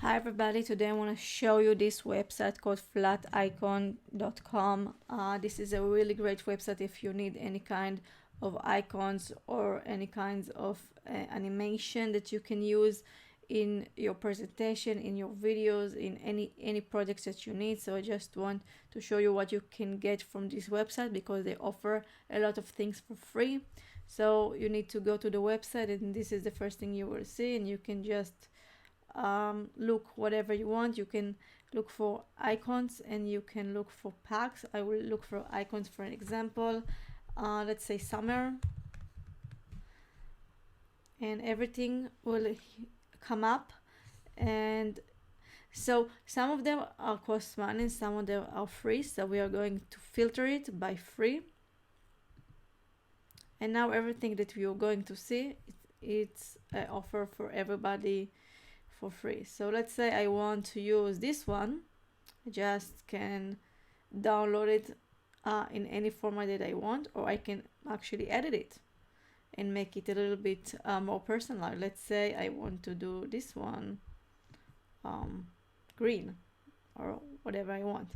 Hi everybody, today I want to show you this website called FLATICON.com. This is a really great website if you need any kind of icons or any kinds of animation that you can use in your presentation, in your videos, in any projects that you need. So I just want to show you what you can get from this website because they offer a lot of things for free. So you need to go to the website and this is the first thing you will see, and you can just look whatever you want. You can look for icons and you can look for packs. I will look for icons for an example. Let's say summer, and everything will come up. And so some of them are cost money, some of them are free, so we are going to filter it by free. And now everything that we are going to see, it's an offer for everybody for free. So let's say I want to use this one. I just can download it in any format that I want, or I can actually edit it and make it a little bit more personal. Let's say I want to do this one green or whatever I want.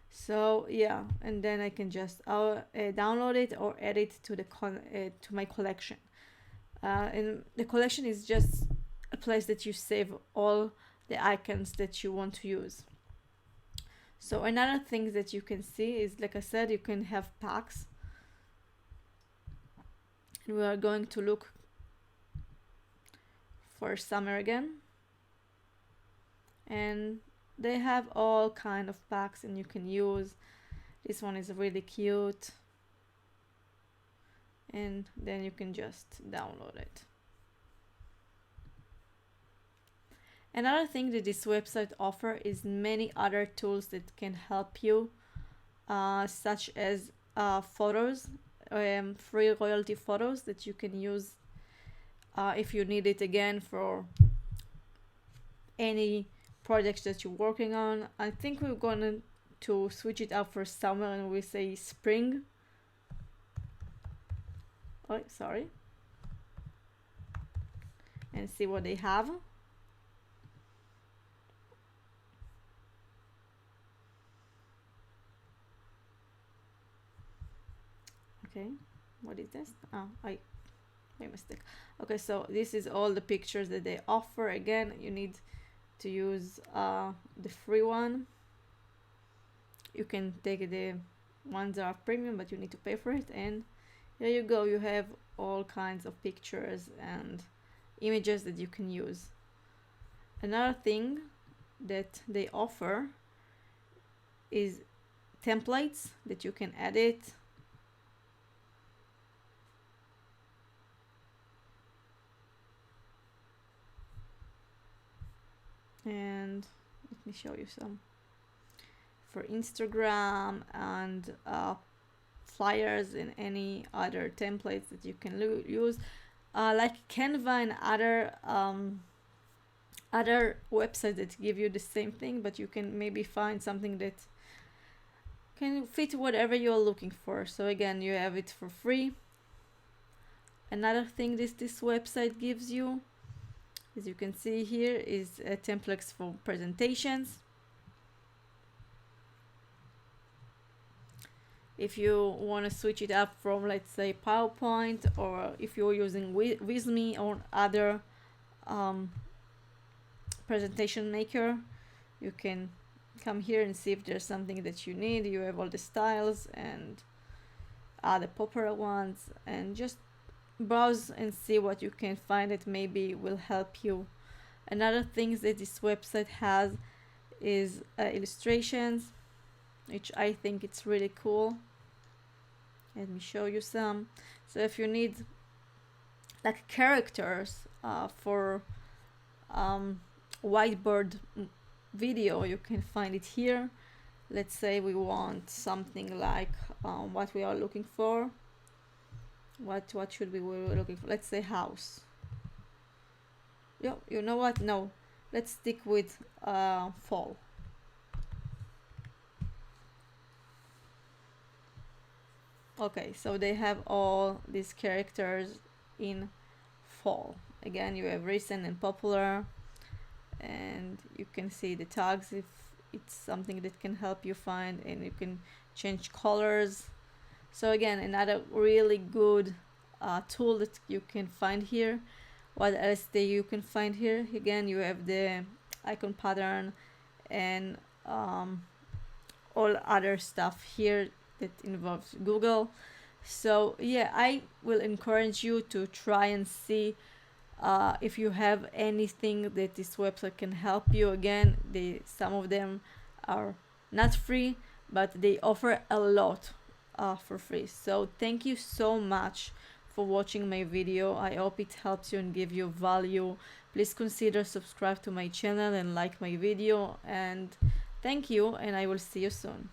So yeah, and then I can just download it or add it to the to my collection. And the collection is just a place that you save all the icons that you want to use. So another thing that you can see is, like I said, you can have packs. And we are going to look for summer again. And they have all kind of packs and you can use. This one is really cute. And then you can just download it. Another thing that this website offers is many other tools that can help you, such as photos, free royalty photos that you can use if you need it again for any projects that you're working on. I think we're going to switch it up for summer and we say spring. Oh, sorry. And see what they have. Okay, what is this? Oh, my mistake. Okay, so this is all the pictures that they offer. Again, you need to use the free one. You can take the ones that are premium, but you need to pay for it. And there you go, you have all kinds of pictures and images that you can use. Another thing that they offer is templates that you can edit. And let me show you some for Instagram and flyers and any other templates that you can use, like Canva and other websites that give you the same thing, but you can maybe find something that can fit whatever you're looking for. So again, you have it for free. Another thing this website gives you, as you can see here, is templates for presentations. If you want to switch it up from, let's say, PowerPoint, or if you're using With.me or other presentation maker, you can come here and see if there's something that you need. You have all the styles and the popular ones, and just browse and see what you can find that maybe will help you. Another thing that this website has is illustrations, which I think it's really cool. Let me show you some. So if you need like characters for whiteboard video, you can find it here. Let's say we want something like what we are looking for. What should we be looking for? Let's say house. You know what? No, let's stick with fall. Okay, so they have all these characters in fall. Again, you have recent and popular. and you can see the tags if it's something that can help you find, and you can change colors. So again, another really good tool that you can find here. What else do you can find here? Again, you have the icon pattern and all other stuff here that involves Google. So yeah, I will encourage you to try and see if you have anything that this website can help you. Again, some of them are not free, but they offer a lot for free. So thank you so much for watching my video. I hope it helps you and give you value. Please consider subscribe to my channel and like my video, and thank you, and I will see you soon.